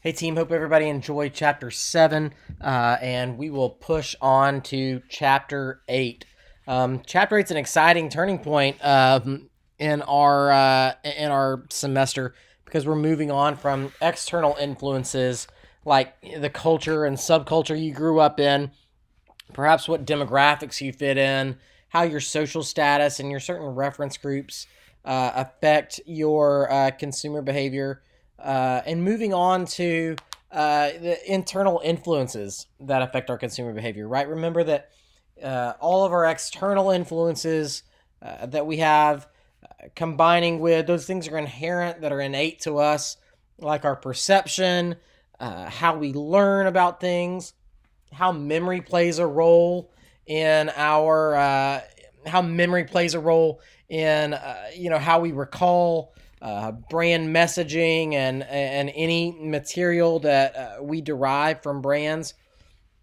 Hey team, hope everybody enjoyed chapter 7, and we will push on to chapter 8. Chapter 8 is an exciting turning point in our semester because we're moving on from external influences like the culture and subculture you grew up in, perhaps what demographics you fit in, how your social status and your certain reference groups affect your consumer behavior, and moving on to the internal influences that affect our consumer behavior, right? Remember that all of our external influences that we have, combining with those things that are inherent, that are innate to us, like our perception, how we learn about things, how memory plays a role in our how memory plays a role in how we recall brand messaging and any material that we derive from brands,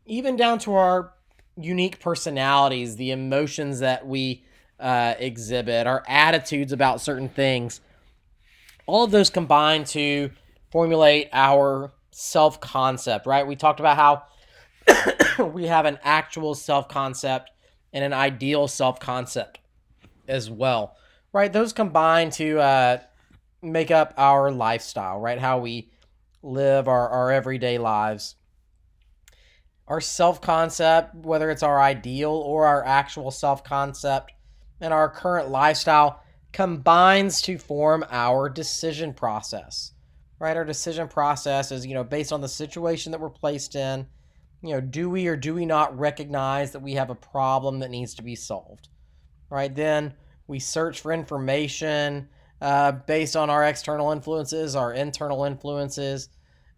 even down to our unique personalities, the emotions that we exhibit, our attitudes about certain things. All of those combine to formulate our self concept, right? We talked about how we have an actual self concept and an ideal self concept as well, right? Those combine to make up our lifestyle, right? How we live our everyday lives. Our self concept, whether it's our ideal or our actual self concept, and our current lifestyle combines to form our decision process, right? Our decision process is, based on the situation that we're placed in. Do we or do we not recognize that we have a problem that needs to be solved, right? Then we search for information based on our external influences, our internal influences,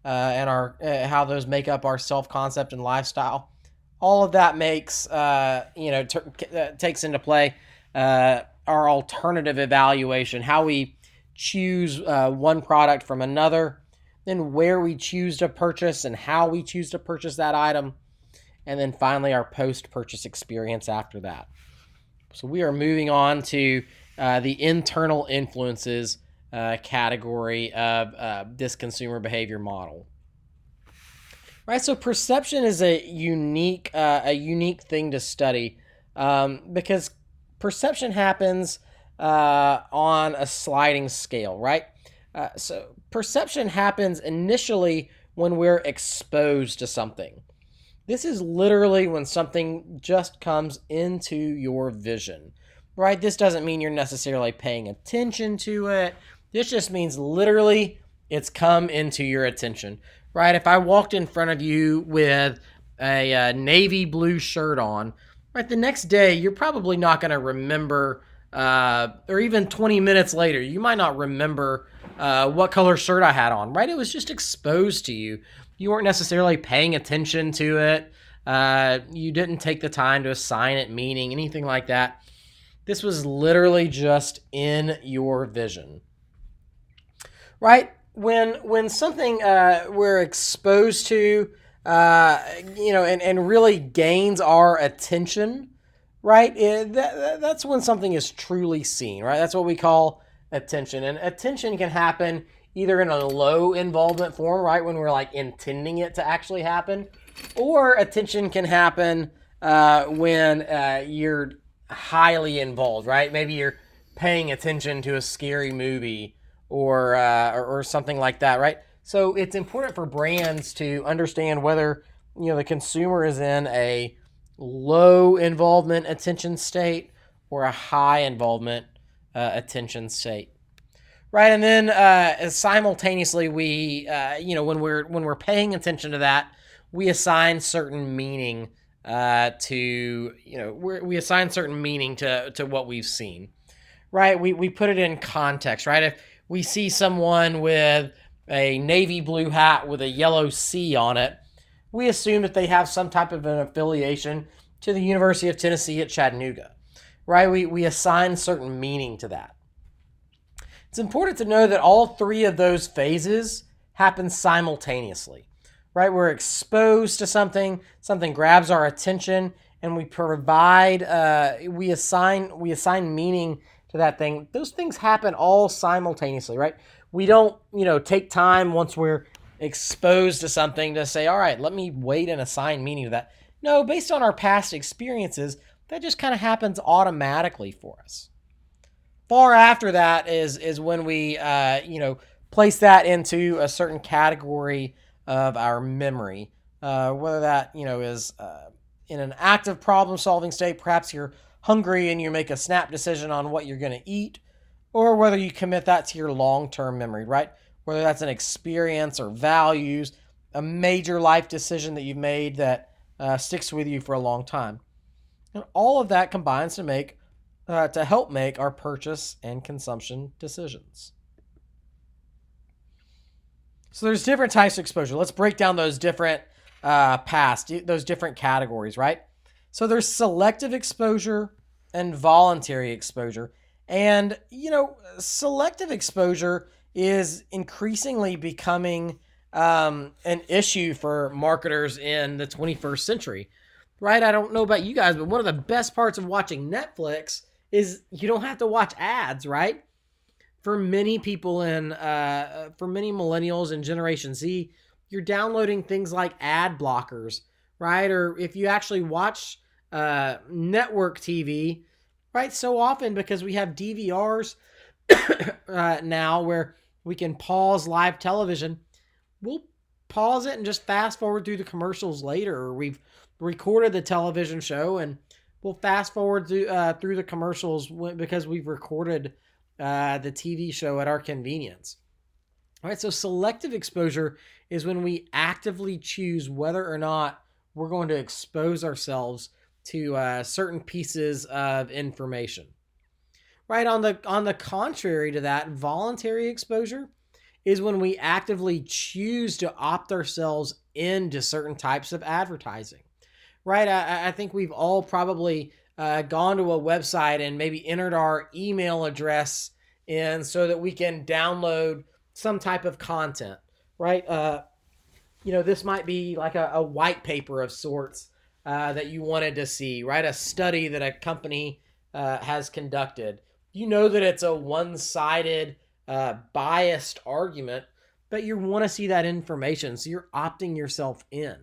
and our how those make up our self concept and lifestyle. All of that makes takes into play our alternative evaluation, how we choose one product from another, then where we choose to purchase and how we choose to purchase that item, and then finally our post-purchase experience after that. So we are moving on to the internal influences category of this consumer behavior model. Right, so perception is a unique thing to study because perception happens on a sliding scale, right? So perception happens initially when we're exposed to something. This is literally when something just comes into your vision, right? This doesn't mean you're necessarily paying attention to it. This just means literally it's come into your attention, right? If I walked in front of you with a navy blue shirt on, right, the next day you're probably not going to remember, or even 20 minutes later, you might not remember what color shirt I had on, right? It was just exposed to you. You weren't necessarily paying attention to it. You didn't take the time to assign it meaning, anything like that. This was literally just in your vision, right? When something we're exposed to, and really gains our attention, right? That's when something is truly seen, right? That's what we call attention. And attention can happen either in a low involvement form, right, when we're like intending it to actually happen, or attention can happen when you're highly involved, right? Maybe you're paying attention to a scary movie or something like that, right? So it's important for brands to understand whether the consumer is in a low involvement attention state or a high involvement attention state, right? And then simultaneously, we when we're paying attention to that, we assign certain meaning we assign certain meaning to what we've seen, right? We put it in context, right? If we see someone with a navy blue hat with a yellow C on it, we assume that they have some type of an affiliation to the University of Tennessee at Chattanooga, right? We assign certain meaning to that. It's important to know that all three of those phases happen simultaneously, right? We're exposed to something, something grabs our attention, and we assign meaning to that thing. Those things happen all simultaneously, right? We don't, take time once we're exposed to something to say, all right, let me wait and assign meaning to that. No, based on our past experiences, that just kind of happens automatically for us. Far after that is when we, place that into a certain category of our memory. Whether that, is in an active problem solving state, perhaps you're hungry and you make a snap decision on what you're going to eat, or whether you commit that to your long term memory, right? Whether that's an experience or values, a major life decision that you've made that sticks with you for a long time. And all of that combines to help make our purchase and consumption decisions. So there's different types of exposure. Let's break down those different those different categories, right? So there's selective exposure and voluntary exposure. And, selective exposure is increasingly becoming an issue for marketers in the 21st century, right? I don't know about you guys, but one of the best parts of watching Netflix is you don't have to watch ads, right? For many people for many millennials and Generation Z, you're downloading things like ad blockers, right? Or if you actually watch network TV, right? So often because we have DVRs now where we can pause live television, we'll pause it and just fast forward through the commercials later. Or we've recorded the television show and we'll fast forward through the commercials because we've recorded the TV show at our convenience. All right, so selective exposure is when we actively choose whether or not we're going to expose ourselves to certain pieces of information. Right, on the contrary to that, voluntary exposure is when we actively choose to opt ourselves into certain types of advertising. Right, I think we've all probably gone to a website and maybe entered our email address in so that we can download some type of content, right? This might be like a white paper of sorts that you wanted to see, right? A study that a company has conducted. You know that it's a one-sided, biased argument, but you want to see that information, so you're opting yourself in,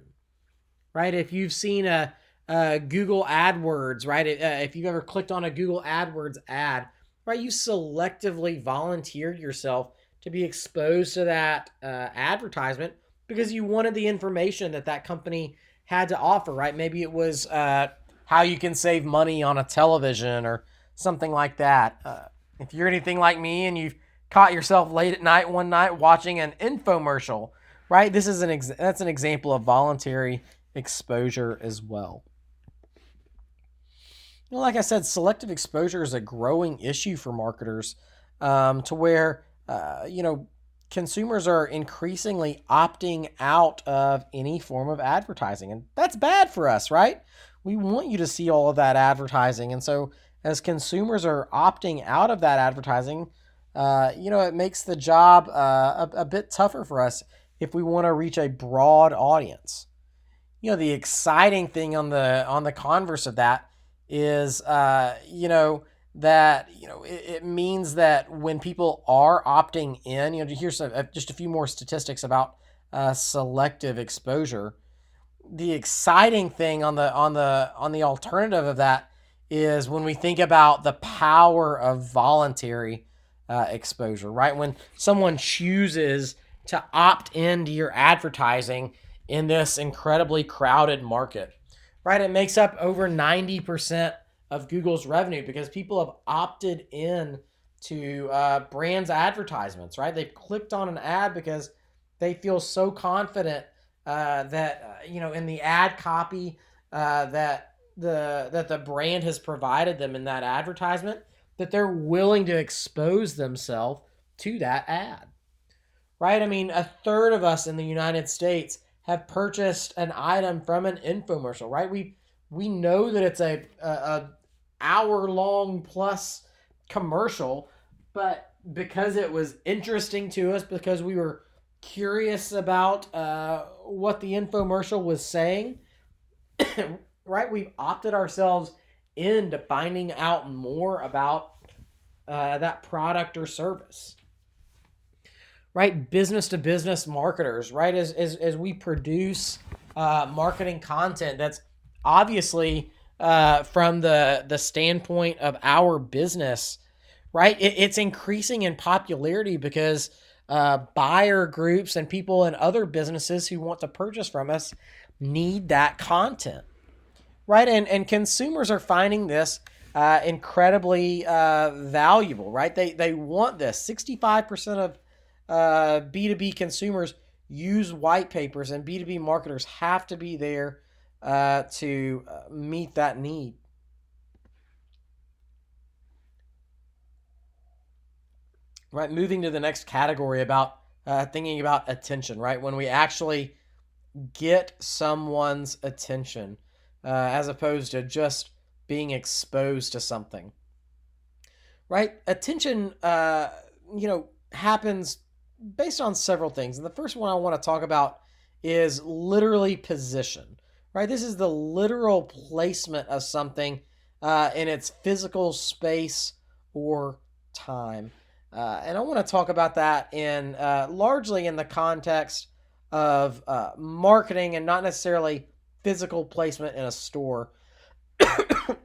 right? If you've seen a Google AdWords, right? If you've ever clicked on a Google AdWords ad, right, you selectively volunteered yourself to be exposed to that advertisement because you wanted the information that company had to offer, right? Maybe it was how you can save money on a television or something like that. If you're anything like me and you've caught yourself late at night one night watching an infomercial, right? This is that's an example of voluntary exposure as well. Like I said, selective exposure is a growing issue for marketers to where, consumers are increasingly opting out of any form of advertising. And that's bad for us, right? We want you to see all of that advertising. And so as consumers are opting out of that advertising, it makes the job a bit tougher for us if we want to reach a broad audience. The exciting thing on the converse of that is, it means that when people are opting in, here's just a few more statistics about selective exposure. The exciting thing on the alternative of that is when we think about the power of voluntary exposure, right? When someone chooses to opt into your advertising in this incredibly crowded market, right? It makes up over 90% of Google's revenue because people have opted in to brands' advertisements, right? They've clicked on an ad because they feel so confident that in the ad copy that the brand has provided them in that advertisement, that they're willing to expose themselves to that ad, right? I mean, a third of us in the United States have purchased an item from an infomercial, right? We know that it's a hour-long plus commercial, but because it was interesting to us, because we were curious about what the infomercial was saying, right? We've opted ourselves into finding out more about that product or service. right? Business to business marketers, right? As we produce marketing content that's obviously from the standpoint of our business, right? It's increasing in popularity because buyer groups and people in other businesses who want to purchase from us need that content, right? And consumers are finding this incredibly valuable, right? They want this. 65% of B2B consumers use white papers, and B2B marketers have to be there to meet that need. Right, moving to the next category about thinking about attention, right? When we actually get someone's attention as opposed to just being exposed to something, right? Attention, happens based on several things. And the first one I want to talk about is literally position, right? This is the literal placement of something in its physical space or time. And I want to talk about that in largely in the context of marketing and not necessarily physical placement in a store.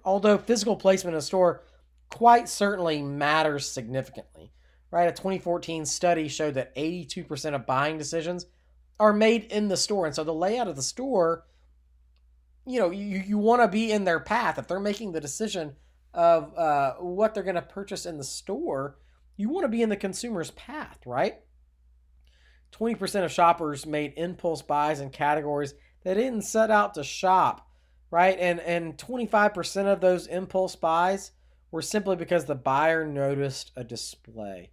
Although physical placement in a store quite certainly matters significantly, right? A 2014 study showed that 82% of buying decisions are made in the store. And so the layout of the store, you want to be in their path. If they're making the decision of what they're going to purchase in the store, you want to be in the consumer's path, right? 20% of shoppers made impulse buys in categories they didn't set out to shop, right? And 25% of those impulse buys were simply because the buyer noticed a display,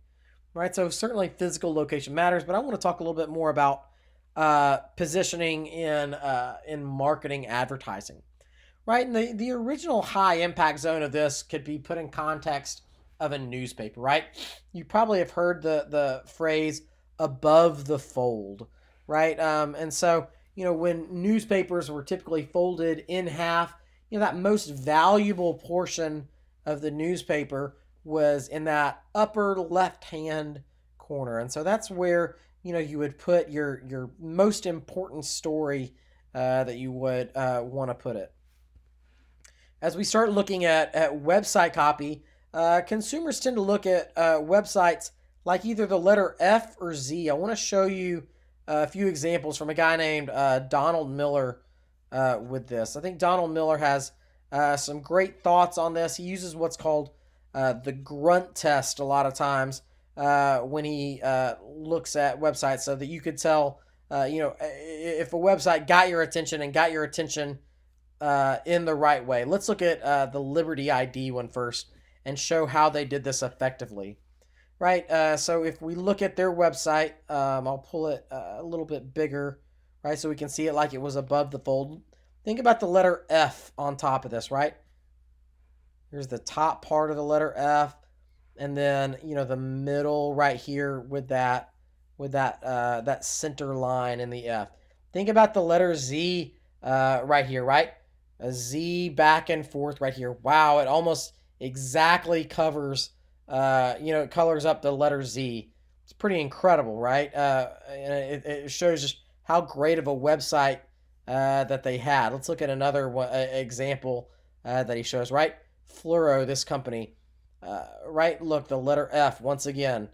right? So certainly physical location matters, but I want to talk a little bit more about positioning in marketing advertising, right? And the original high impact zone of this could be put in context of a newspaper, right? You probably have heard the phrase above the fold, right? And so when newspapers were typically folded in half, that most valuable portion of the newspaper was in that upper left hand corner, and so that's where you would put your most important story that you would want to put it. As we start looking at website copy, consumers tend to look at websites like either the letter F or Z. I want to show you a few examples from a guy named Donald Miller with this. I think Donald Miller has some great thoughts on this. He uses what's called the grunt test a lot of times when he looks at websites, so that you could tell, if a website got your attention and got your attention in the right way. Let's look at the Liberty ID one first and show how they did this effectively. Right. So if we look at their website, I'll pull it a little bit bigger, right, so we can see it like it was above the fold. Think about the letter F on top of this, right? Here's the top part of the letter F, and then the middle right here with that center line in the F. Think about the letter Z right here, right? A Z back and forth right here. Wow, it almost exactly covers. It colors up the letter Z. It's pretty incredible, right? And it shows just how great of a website that they had. Let's look at another example that he shows, right? Fluoro, this company, right? Look, the letter F once again.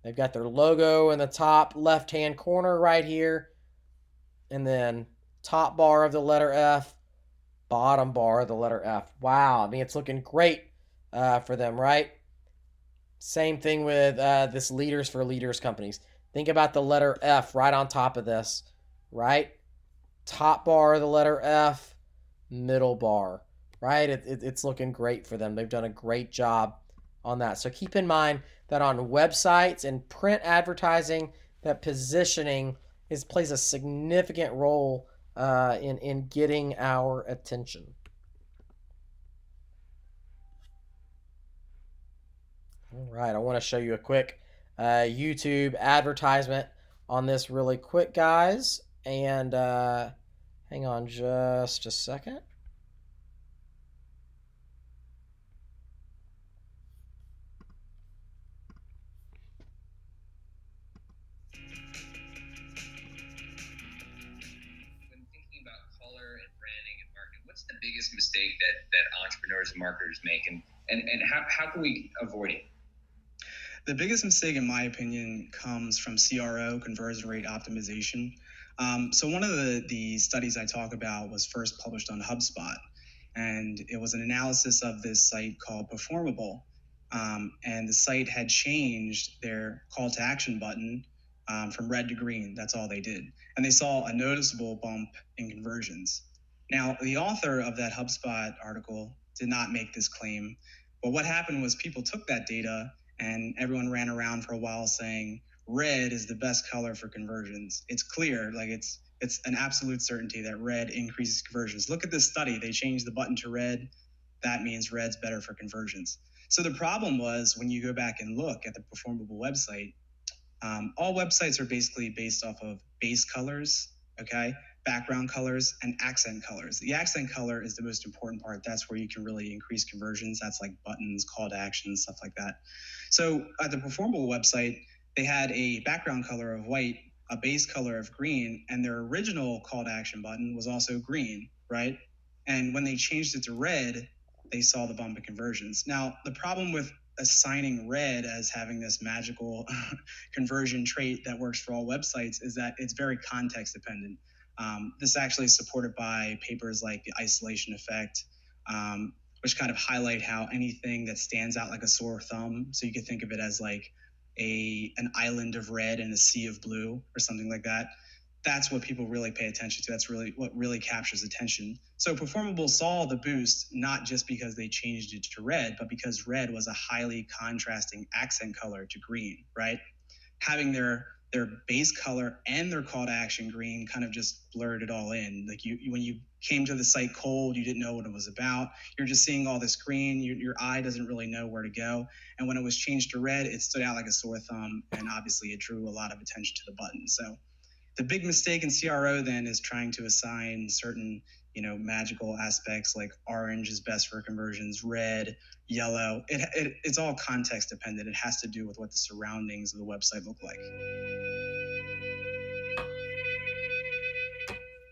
They've got their logo in the top left-hand corner right here, and then top bar of the letter F, bottom bar of the letter F. Wow, I mean, it's looking great for them, right? Same thing with this Leaders for Leaders companies. Think about the letter F right on top of this, right? Top bar of the letter F, middle bar, right? It's looking great for them. They've done a great job on that. So keep in mind that on websites and print advertising, that positioning plays a significant role in getting our attention. All right, I want to show you a quick YouTube advertisement on this really quick, guys. And hang on just a second. biggest mistake that entrepreneurs and marketers make, and how can we avoid it? The biggest mistake, in my opinion, comes from CRO, conversion rate optimization. So one of the studies I talk about was first published on HubSpot, and it was an analysis of this site called Performable. And the site had changed their call to action button from red to green. That's all they did. And they saw a noticeable bump in conversions. Now, the author of that HubSpot article did not make this claim, but what happened was people took that data and everyone ran around for a while saying red is the best color for conversions. It's clear, like it's an absolute certainty that red increases conversions. Look at this study. They changed the button to red. That means red's better for conversions. So the problem was when you go back and look at the Performable website, all websites are basically based off of base colors, okay, background colors, and accent colors. The accent color is the most important part. That's where you can really increase conversions. That's like buttons, call to action, stuff like that. So at the Performable website, they had a background color of white, a base color of green, and their original call to action button was also green, right? And when they changed it to red, they saw the bump in conversions. Now, the problem with assigning red as having this magical conversion trait that works for all websites is that it's very context dependent. This actually is supported by papers like the isolation effect, which kind of highlight how anything that stands out like a sore thumb, so you could think of it as like an island of red and a sea of blue or something like that. That's what people really pay attention to. That's really what really captures attention. So Performable saw the boost not just because they changed it to red, but because red was a highly contrasting accent color to green, right? Having their base color and their call to action green kind of just blurred it all in. Like when you came to the site cold, you didn't know what it was about. You're just seeing all this green. Your eye doesn't really know where to go. And when it was changed to red, it stood out like a sore thumb, and obviously it drew a lot of attention to the button. So the big mistake in CRO then is trying to assign certain, magical aspects like orange is best for conversions, red, yellow. It's all context dependent. It has to do with what the surroundings of the website look like.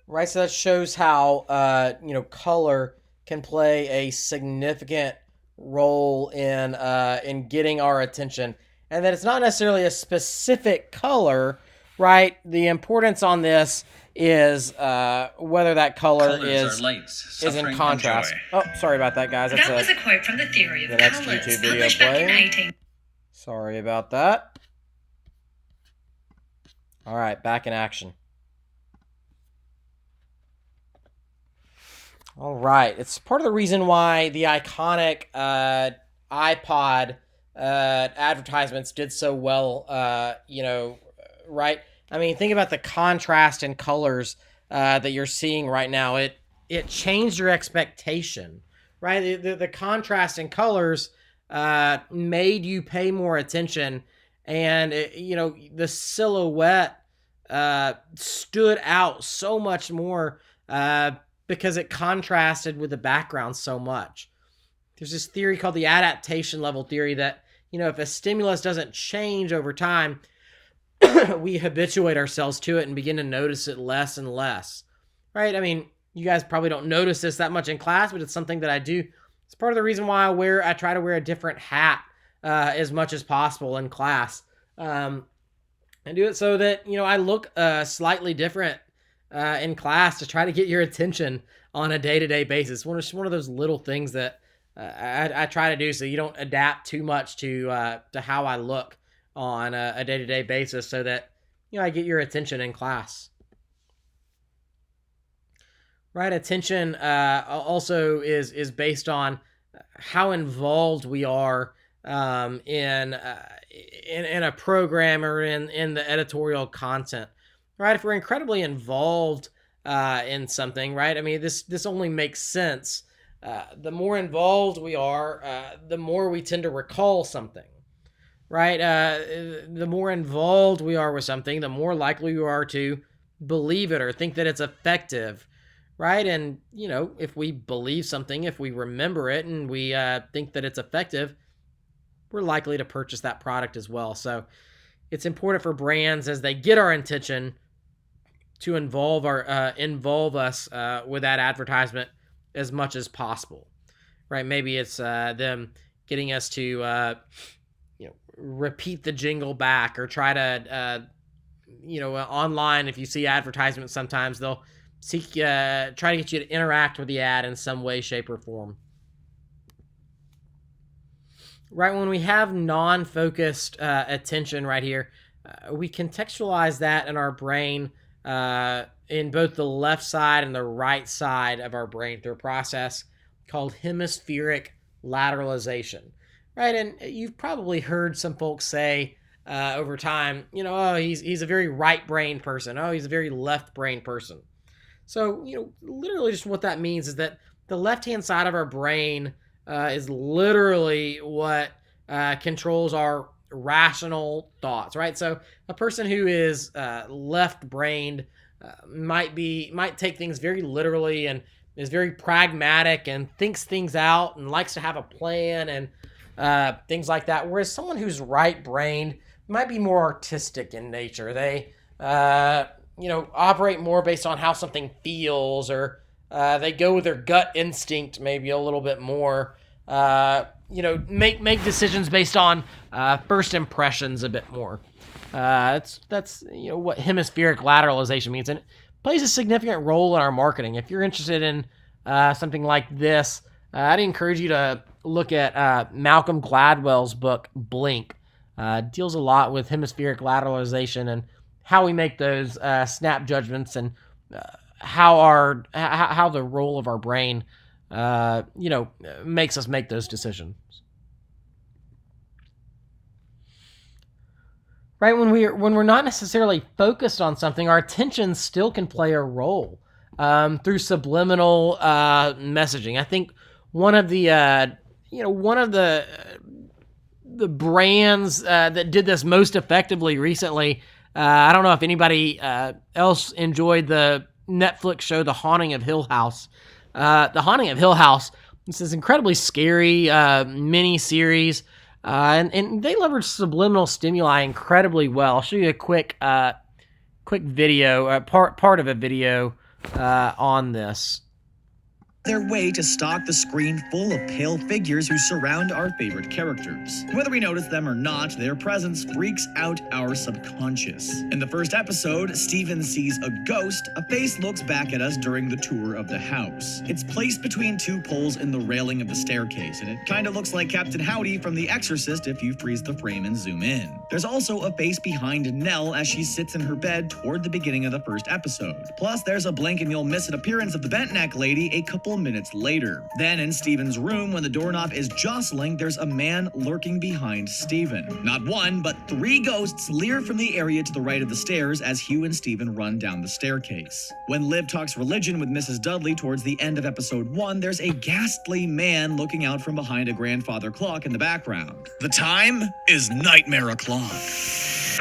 Right, so that shows how color can play a significant role in getting our attention, and that it's not necessarily a specific color. Right, the importance on this is whether that color is in contrast. Oh, sorry about that, guys. That was a quote from The Theory of next Colors, YouTube video published back in 18. Sorry about that. All right, back in action. All right, it's part of the reason why the iconic iPod advertisements did so well. Right? I mean, think about the contrast in colors that you're seeing right now. It changed your expectation, right? The contrast in colors made you pay more attention, and the silhouette stood out so much more because it contrasted with the background so much. There's this theory called the adaptation level theory that, if a stimulus doesn't change over time, we habituate ourselves to it and begin to notice it less and less, right? I mean, you guys probably don't notice this that much in class, but it's something that I do. It's part of the reason why I try to wear a different hat as much as possible in class, and do it so that, I look slightly different in class to try to get your attention on a day-to-day basis. It's one of those little things that I try to do so you don't adapt too much to how I look on a day-to-day basis, so that I get your attention in class. Right, attention also is based on how involved we are in a program or in the editorial content. Right, if we're incredibly involved in something, right? I mean, this only makes sense. The more involved we are, the more we tend to recall something. Right? The more involved we are with something, the more likely we are to believe it or think that it's effective, right? And, if we believe something, if we remember it and we think that it's effective, we're likely to purchase that product as well. So it's important for brands as they get our attention to involve us with that advertisement as much as possible, right? Maybe it's them getting us to repeat the jingle back, or try to online, if you see advertisements, sometimes they'll try to get you to interact with the ad in some way, shape, or form. Right, when we have non-focused attention right here, we contextualize that in our brain in both the left side and the right side of our brain through a process called hemispheric lateralization. Right, and you've probably heard some folks say over time, oh, he's a very right-brained person. Oh, he's a very left-brained person. So, literally just what that means is that the left-hand side of our brain is literally what controls our rational thoughts, right? So a person who is left-brained might take things very literally and is very pragmatic and thinks things out and likes to have a plan and things like that. Whereas someone who's right-brained might be more artistic in nature. They, operate more based on how something feels, or they go with their gut instinct maybe a little bit more. Make decisions based on first impressions a bit more. That's what hemispheric lateralization means, and it plays a significant role in our marketing. If you're interested in something like this, I'd encourage you to look at Malcolm Gladwell's book Blink. Deals a lot with hemispheric lateralization and how we make those snap judgments, and how the role of our brain makes us make those decisions. Right, when we're not necessarily focused on something, our attention still can play a role through subliminal messaging. I think one of the brands that did this most effectively recently. I don't know if anybody else enjoyed the Netflix show The Haunting of Hill House. The Haunting of Hill House, this is incredibly scary mini-series, and they leverage subliminal stimuli incredibly well. I'll show you a quick video, part of a video on this. Their way to stalk the screen full of pale figures who surround our favorite characters. Whether we notice them or not, their presence freaks out our subconscious. In the first episode, Steven sees a ghost. A face looks back at us during the tour of the house. It's placed between two poles in the railing of the staircase, and it kind of looks like Captain Howdy from The Exorcist if you freeze the frame and zoom in. There's also a face behind Nell as she sits in her bed toward the beginning of the first episode. Plus, there's a blink and you'll miss an appearance of the bent neck lady a couple minutes later. Then in Steven's room, when the doorknob is jostling, there's a man lurking behind Steven. Not one, but 3 ghosts leer from the area to the right of the stairs as Hugh and Steven run down the staircase. When Liv talks religion with Mrs. Dudley towards the end of episode 1, there's a ghastly man looking out from behind a grandfather clock in the background. The time is nightmare o'clock.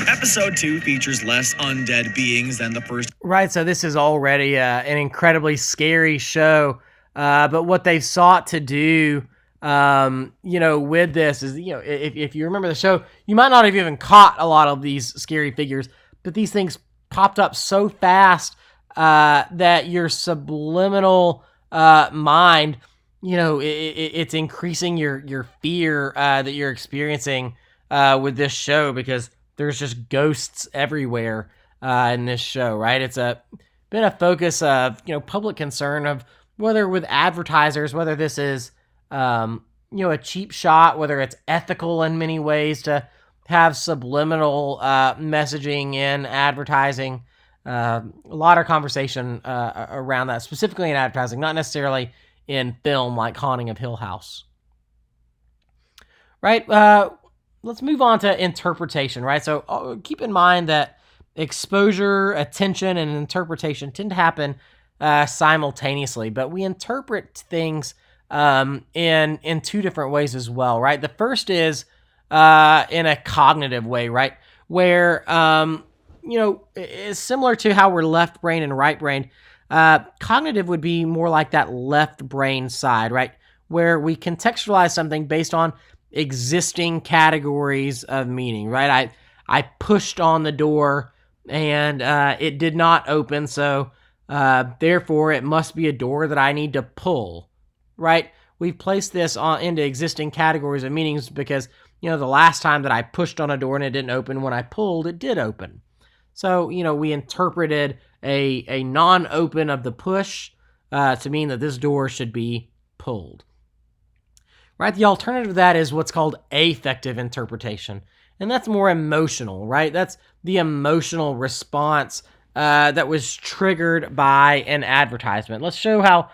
Episode 2 features less undead beings than the first. Right, so this is already an incredibly scary show. But what they've sought to do, with this is, if you remember the show, you might not have even caught a lot of these scary figures, but these things popped up so fast that your subliminal mind, it's increasing your fear that you're experiencing with this show, because there's just ghosts everywhere in this show, right? It's been a focus of, public concern of whether with advertisers, whether this is, a cheap shot, whether it's ethical in many ways to have subliminal messaging in advertising. A lot of conversation around that, specifically in advertising, not necessarily in film like Haunting of Hill House. Right? Let's move on to interpretation, right? So keep in mind that exposure, attention, and interpretation tend to happen simultaneously, but we interpret things in 2 different ways as well, right? The first is in a cognitive way, right? Where is similar to how we're left brain and right brain. Cognitive would be more like that left brain side, right? Where we contextualize something based on existing categories of meaning, right? I pushed on the door and it did not open, so Therefore, it must be a door that I need to pull, right? We've placed this into existing categories of meanings because, the last time that I pushed on a door and it didn't open, when I pulled, it did open. So, we interpreted a non-open of the push to mean that this door should be pulled. Right? The alternative to that is what's called affective interpretation. And that's more emotional, right? That's the emotional response that was triggered by an advertisement. Let's show how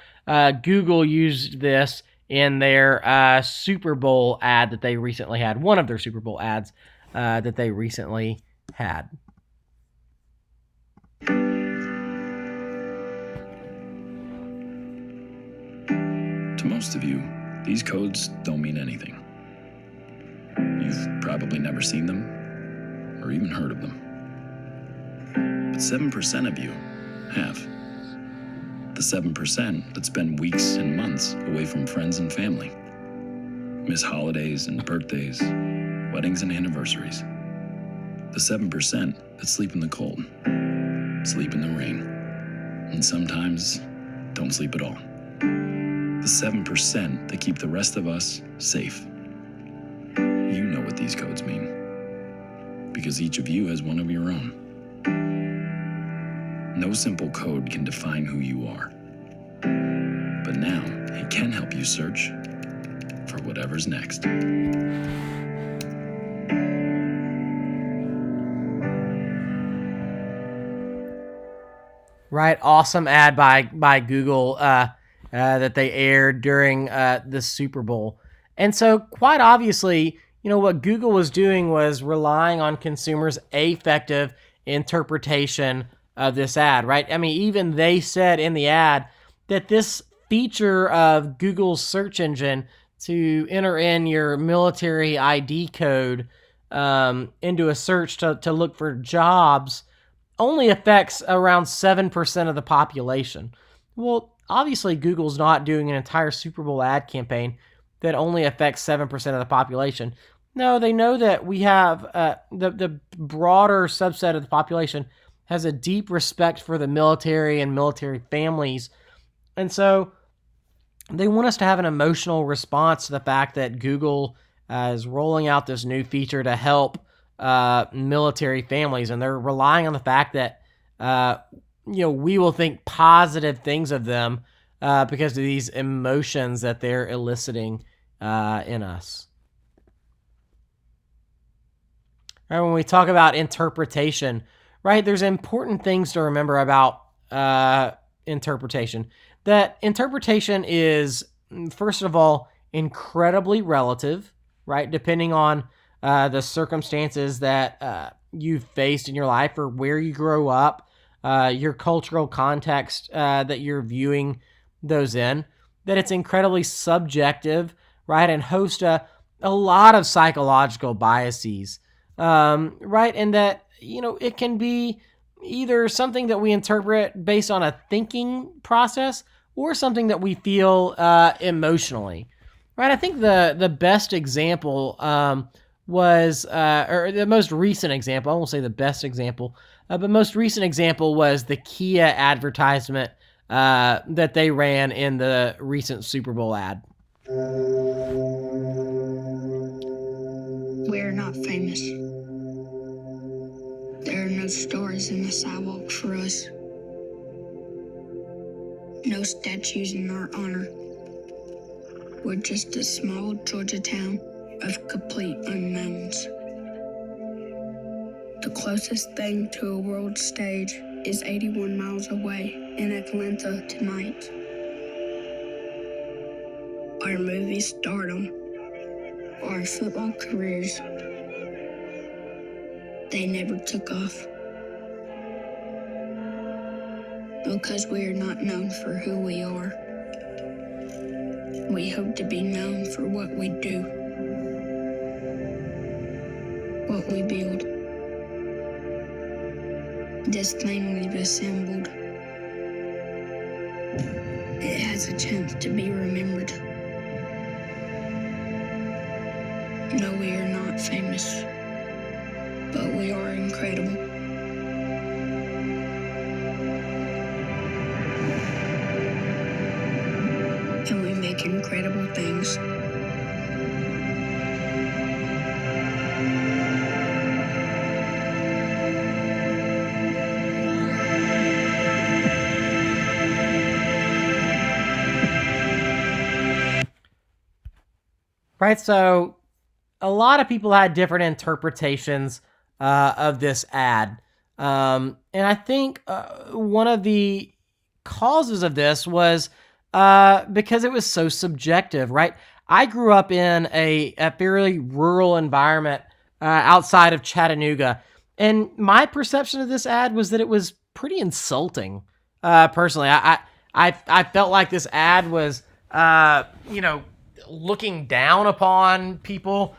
Google used this in their Super Bowl ad that they recently had. One of their Super Bowl ads that they recently had. To most of you, these codes don't mean anything. You've probably never seen them or even heard of them. But 7% of you have. The 7% that spend weeks and months away from friends and family. Miss holidays and birthdays, weddings and anniversaries. The 7% that sleep in the cold, sleep in the rain, and sometimes don't sleep at all. The 7% that keep the rest of us safe. You know what these codes mean, because each of you has one of your own. No simple code can define who you are, but now it can help you search for whatever's next. Right, awesome ad by Google that they aired during the Super Bowl. And so quite obviously, what Google was doing was relying on consumers' affective interpretation of this ad, right? I mean, even they said in the ad that this feature of Google's search engine to enter in your military ID code into a search to look for jobs only affects around 7% of the population. Well, obviously, Google's not doing an entire Super Bowl ad campaign that only affects 7% of the population. No, they know that we have the broader subset of the population has a deep respect for the military and military families. And so they want us to have an emotional response to the fact that Google is rolling out this new feature to help military families. And they're relying on the fact that, we will think positive things of them because of these emotions that they're eliciting in us. Right, when we talk about interpretation, right, there's important things to remember about interpretation. That interpretation is, first of all, incredibly relative, right, depending on the circumstances that you've faced in your life or where you grow up, your cultural context that you're viewing those in, that it's incredibly subjective, right, and hosts a lot of psychological biases, right, and that, it can be either something that we interpret based on a thinking process or something that we feel emotionally, right? I think the best example was, or the most recent example, I won't say the best example, but most recent example was the Kia advertisement that they ran in the recent Super Bowl ad. We're not famous. There are no stars in the sidewalk for us. No statues in our honor. We're just a small Georgia town of complete unknowns. The closest thing to a world stage is 81 miles away in Atlanta tonight. Our movie stardom, our football careers, they never took off. Because we are not known for who we are. We hope to be known for what we do, what we build. This thing we've assembled, it has a chance to be remembered. No, we are not famous, but we are incredible. make incredible things. Right, so a lot of people had different interpretations of this ad. And I think one of the causes of this was because it was so subjective, right? I grew up in a fairly rural environment outside of Chattanooga, and my perception of this ad was that it was pretty insulting. Personally, I felt like this ad was, looking down upon people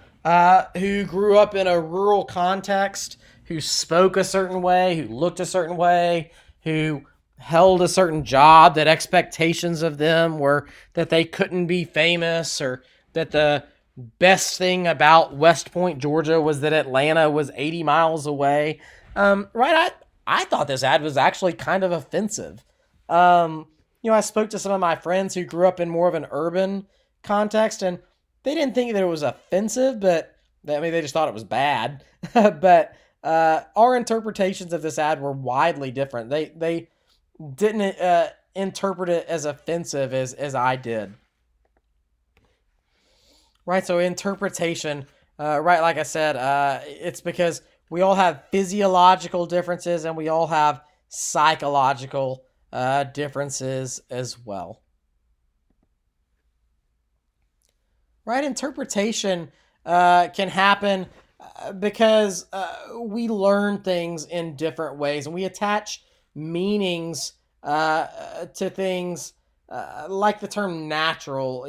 who grew up in a rural context, who spoke a certain way, who looked a certain way, who held a certain job, that expectations of them were that they couldn't be famous, or that the best thing about West Point, Georgia was that Atlanta was 80 miles away. Right? I thought this ad was actually kind of offensive. I spoke to some of my friends who grew up in more of an urban context, and they didn't think that it was offensive, but they just thought it was bad. But our interpretations of this ad were widely different. They didn't interpret it as offensive as I did. Right, so interpretation, right, like I said, it's because we all have physiological differences and we all have psychological differences as well. Right, interpretation can happen because we learn things in different ways, and we attach meanings to things like the term natural,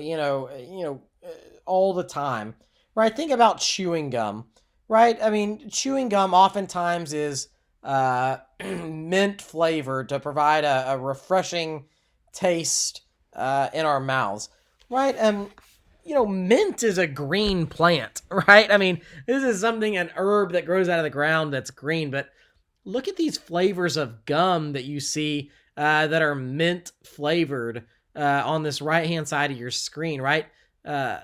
all the time. Right, think about chewing gum. Right, I mean, chewing gum oftentimes is mint flavored to provide a refreshing taste in our mouths. Right, mint is a green plant, right? I mean, this is an herb that grows out of the ground that's green, but look at these flavors of gum that you see that are mint flavored on this right-hand side of your screen, right? A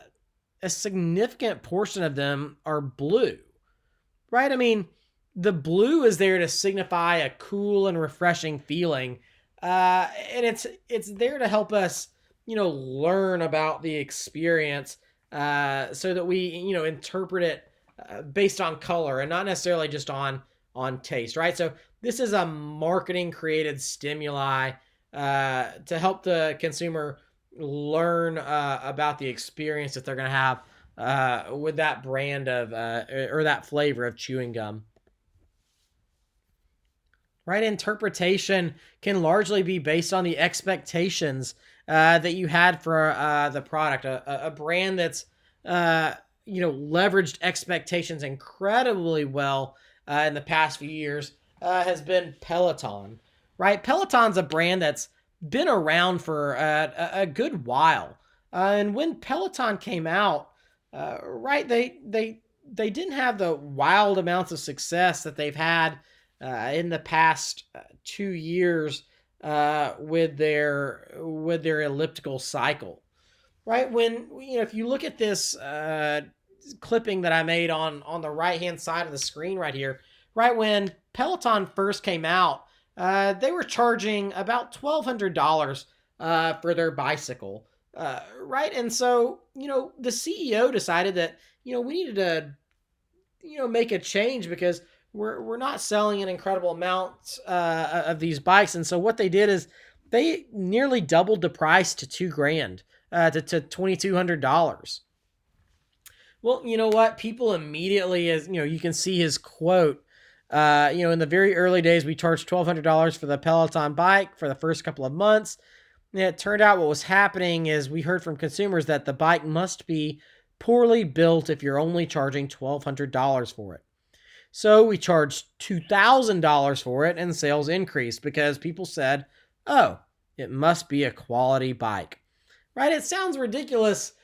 significant portion of them are blue, right? I mean, the blue is there to signify a cool and refreshing feeling, and it's there to help us learn about the experience so that we, interpret it based on color and not necessarily just on taste, right? So this is a marketing created stimuli to help the consumer learn about the experience that they're going to have with that brand of or that flavor of chewing gum. Right? Interpretation can largely be based on the expectations that you had for the product. A brand that's leveraged expectations incredibly well in the past few years has been Peloton. Right? Peloton's a brand that's been around for a good while, and when Peloton came out, right, they didn't have the wild amounts of success that they've had in the past 2 years with their elliptical cycle, right? When if you look at this clipping that I made on the right hand side of the screen right here, right when Peloton first came out, they were charging about $1,200 for their bicycle, right? And so the CEO decided that we needed to make a change because we're not selling an incredible amount of these bikes. And so what they did is they nearly doubled the price to $2,000 to $2,200. Well, you know what? People immediately, as you can see his quote. In the very early days, we charged $1,200 for the Peloton bike for the first couple of months. And it turned out what was happening is we heard from consumers that the bike must be poorly built if you're only charging $1,200 for it. So we charged $2,000 for it, and sales increased because people said, oh, it must be a quality bike. Right? It sounds ridiculous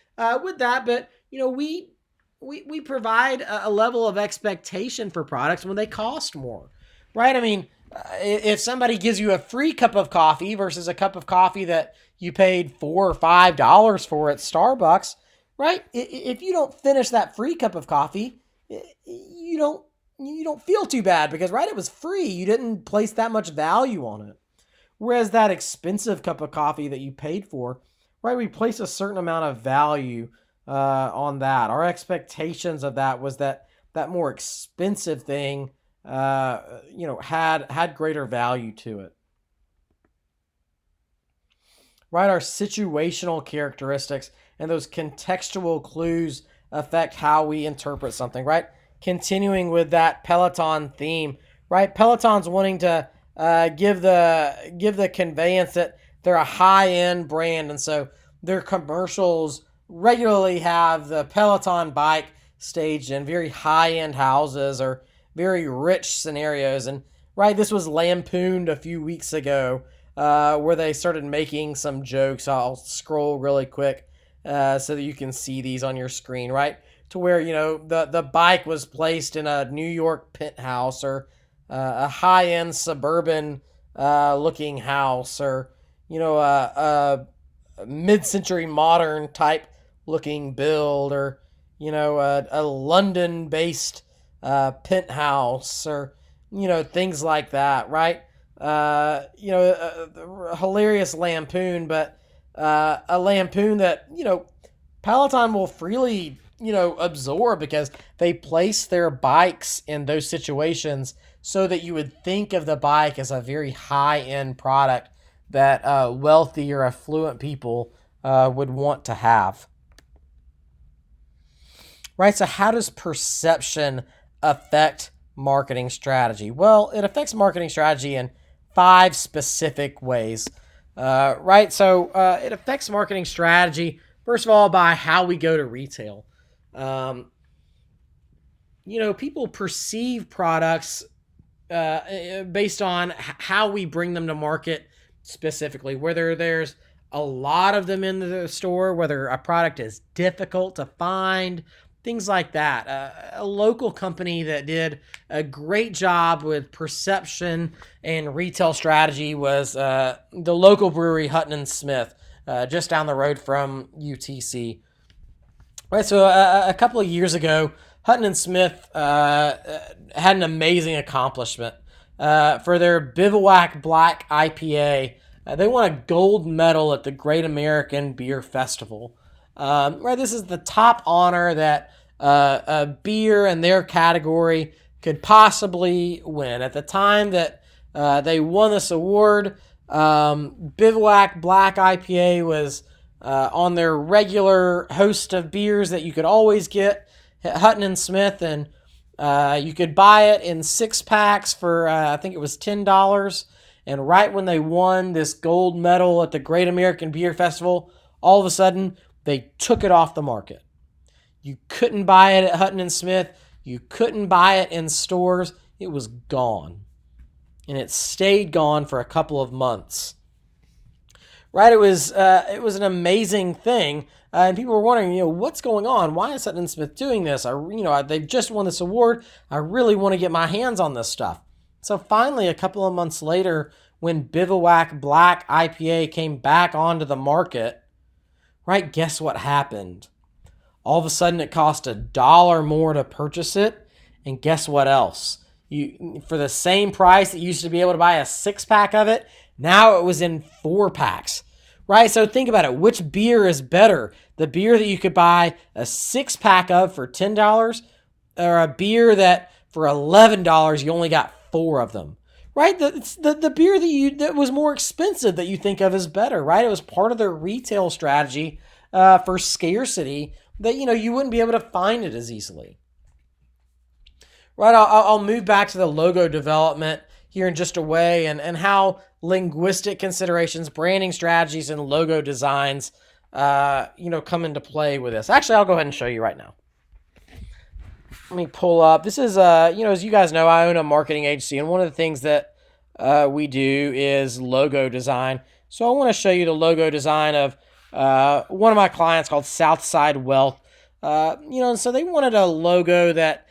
with that, but we provide a level of expectation for products when they cost more. Right? I mean, If somebody gives you a free cup of coffee versus a cup of coffee that you paid $4 or $5 for at Starbucks, right? If you don't finish that free cup of coffee, you don't feel too bad because, right, it was free. You didn't place that much value on it. Whereas that expensive cup of coffee that you paid for, right, we place a certain amount of value on that. Our expectations of that was that more expensive thing, had greater value to it. Right, our situational characteristics and those contextual clues affect how we interpret something, right? Continuing with that Peloton theme, right? Peloton's wanting to give the conveyance that they're a high-end brand, and so their commercials regularly have the Peloton bike staged in very high-end houses or very rich scenarios. And right, this was lampooned a few weeks ago, where they started making some jokes. I'll scroll really quick so that you can see these on your screen, right? To where, the bike was placed in a New York penthouse or a high-end suburban looking house, or, a mid-century modern type looking build, or, a London-based penthouse, or, things like that, right? A hilarious lampoon, but a lampoon that, Peloton will freely, absorb because they place their bikes in those situations so that you would think of the bike as a very high-end product that wealthy or affluent people would want to have. Right, so how does perception affect marketing strategy? Well, it affects marketing strategy in 5 specific ways. Right, so it affects marketing strategy, first of all, by how we go to retail. People perceive products based on how we bring them to market specifically, whether there's a lot of them in the store, whether a product is difficult to find, things like that. A local company that did a great job with perception and retail strategy was the local brewery Hutton & Smith, just down the road from UTC. Right, so a couple of years ago, Hutton & Smith had an amazing accomplishment. For their Bivouac Black IPA, they won a gold medal at the Great American Beer Festival. Right, this is the top honor that a beer in their category could possibly win. At the time that they won this award, Bivouac Black IPA was on their regular host of beers that you could always get at Hutton & Smith, and you could buy it in 6-packs for I think it was $10. And right when they won this gold medal at the Great American Beer Festival, all of a sudden they took it off the market. You couldn't buy it at Hutton & Smith. You couldn't buy it in stores. It was gone. And it stayed gone for a couple of months. Right? It was an amazing thing. And people were wondering, what's going on? Why is Hutton & Smith doing this? They've just won this award. I really want to get my hands on this stuff. So finally, a couple of months later, when Bivouac Black IPA came back onto the market, right, guess what happened? All of a sudden, it cost $1 more to purchase it, and guess what else? For the same price that you used to be able to buy a 6-pack of it, now it was in 4-packs, right? So think about it. Which beer is better? The beer that you could buy a 6-pack of for $10, or a beer that for $11 you only got 4 of them, right? The beer that was more expensive that you think of as better, right? It was part of their retail strategy for scarcity, that you wouldn't be able to find it as easily. Right, I'll move back to the logo development here in just a way, and how linguistic considerations, branding strategies, and logo designs, come into play with this. Actually, I'll go ahead and show you right now. Let me pull up. This is, as you guys know, I own a marketing agency, and one of the things that we do is logo design. So I want to show you the logo design of one of my clients called Southside Wealth. And so they wanted a logo that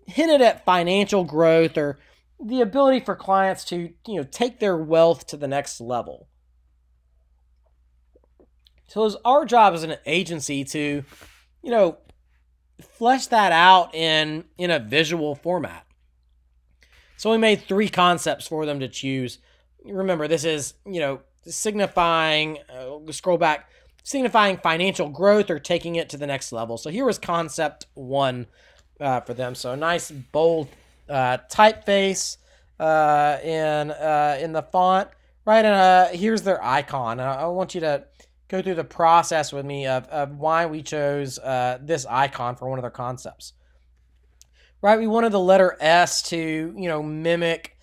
hinted at financial growth, or, the ability for clients to, take their wealth to the next level. So it's our job as an agency to, flesh that out in a visual format. So we made 3 concepts for them to choose. Remember, this is, signifying, scroll back, signifying financial growth or taking it to the next level. So here was concept 1 for them. So a nice bold typeface in the font, right? And here's their icon. I want you to go through the process with me of why we chose this icon for one of their concepts. Right, we wanted the letter S to, mimic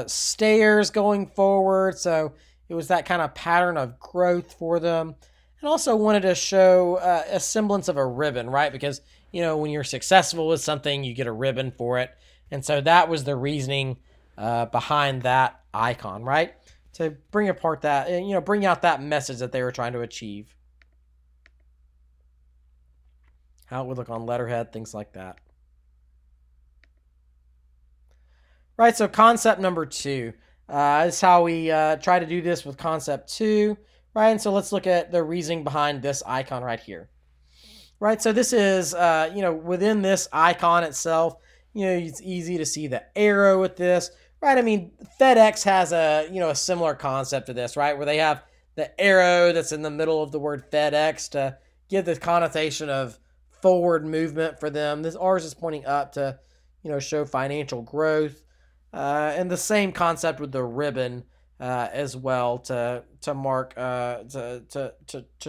stairs going forward. So it was that kind of pattern of growth for them. And also wanted to show a semblance of a ribbon, right? Because, when you're successful with something, you get a ribbon for it. And so that was the reasoning behind that icon, right? To bring apart that, bring out that message that they were trying to achieve. How it would look on letterhead, things like that. Right, so concept number 2 is how we try to do this with concept 2, right? And so let's look at the reasoning behind this icon right here. Right, so this is, within this icon itself, it's easy to see the arrow with this, right? I mean, FedEx has a similar concept to this, right? Where they have the arrow that's in the middle of the word FedEx to give the connotation of forward movement for them. Ours is pointing up to, show financial growth. And the same concept with the ribbon as well to mark to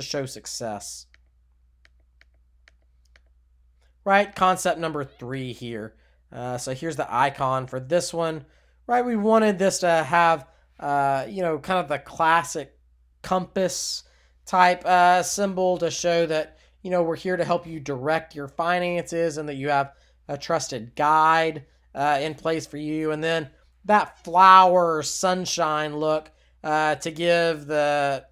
show success. Right, concept number 3 here. So here's the icon for this one. Right, we wanted this to have kind of the classic compass type symbol to show that we're here to help you direct your finances and that you have a trusted guide in place for you, and then that flower sunshine look to give the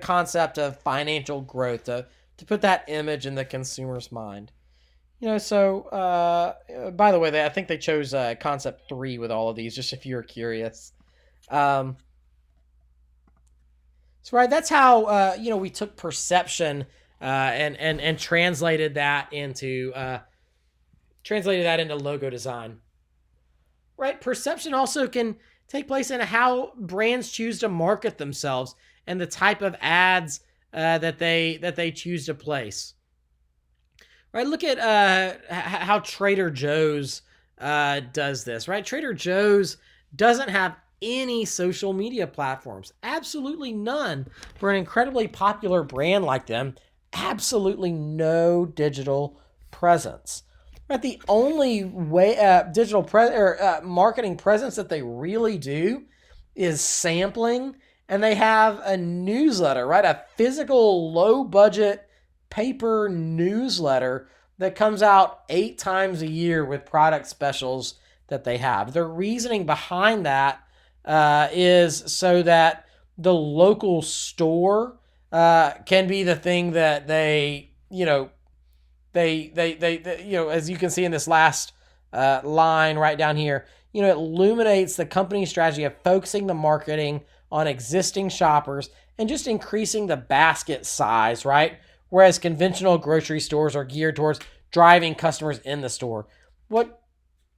concept of financial growth to put that image in the consumer's mind. So by the way, I think they chose concept 3 with all of these, just if you're curious. So right, that's how we took perception and translated that into logo design. Right, perception also can take place in how brands choose to market themselves and the type of ads that they choose to place. Right, look at how Trader Joe's does this. Right, Trader Joe's doesn't have any social media platforms, absolutely none. For an incredibly popular brand like them, absolutely no digital presence. Right, the only way digital marketing presence that they really do is sampling, and they have a newsletter, right? A physical, low-budget paper newsletter that comes out 8 times a year with product specials that they have. The reasoning behind that is so that the local store can be the thing that they as you can see in this last line right down here, it illuminates the company's strategy of focusing the marketing on existing shoppers and just increasing the basket size, right? Whereas conventional grocery stores are geared towards driving customers in the store. What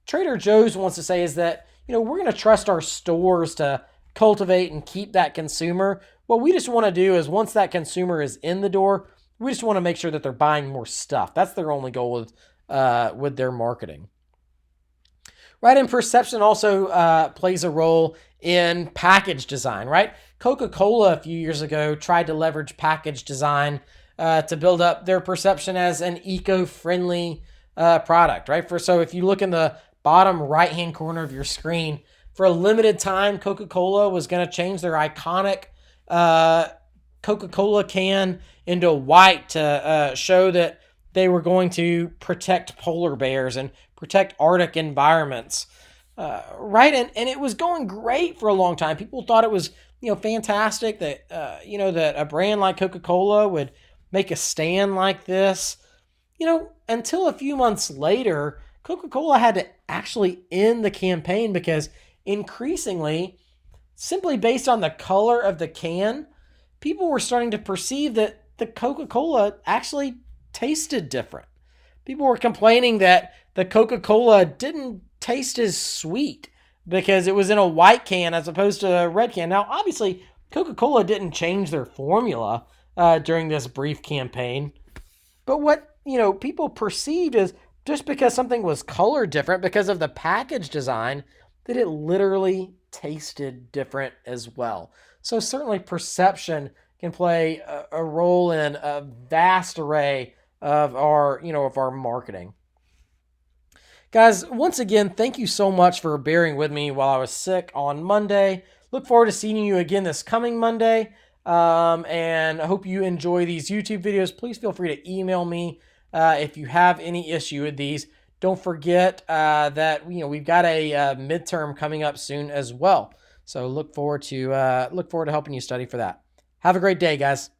Trader Joe's wants to say is that, we're going to trust our stores to cultivate and keep that consumer. What we just want to do is once that consumer is in the door, we just want to make sure that they're buying more stuff. That's their only goal with their marketing. Right, and perception also plays a role in package design, right? Coca-Cola a few years ago tried to leverage package design to build up their perception as an eco-friendly product, right? So if you look in the bottom right-hand corner of your screen, for a limited time, Coca-Cola was going to change their iconic Coca-Cola can into white to show that they were going to protect polar bears and protect Arctic environments, right? And it was going great for a long time. People thought it was, fantastic that, that a brand like Coca-Cola would make a stand like this, until a few months later, Coca-Cola had to actually end the campaign because increasingly, simply based on the color of the can, people were starting to perceive that the Coca-Cola actually tasted different. People were complaining that the Coca-Cola didn't taste as sweet because it was in a white can as opposed to a red can. Now, obviously, Coca-Cola didn't change their formula during this brief campaign. But what, people perceived is just because something was colored different because of the package design, that it literally tasted different as well. So certainly perception can play a role in a vast array of our marketing. Guys, once again, thank you so much for bearing with me while I was sick on Monday. Look forward to seeing you again this coming Monday. And I hope you enjoy these YouTube videos. Please feel free to email me if you have any issue with these. Don't forget that we've got a midterm coming up soon as well. So look forward to helping you study for that. Have a great day, guys.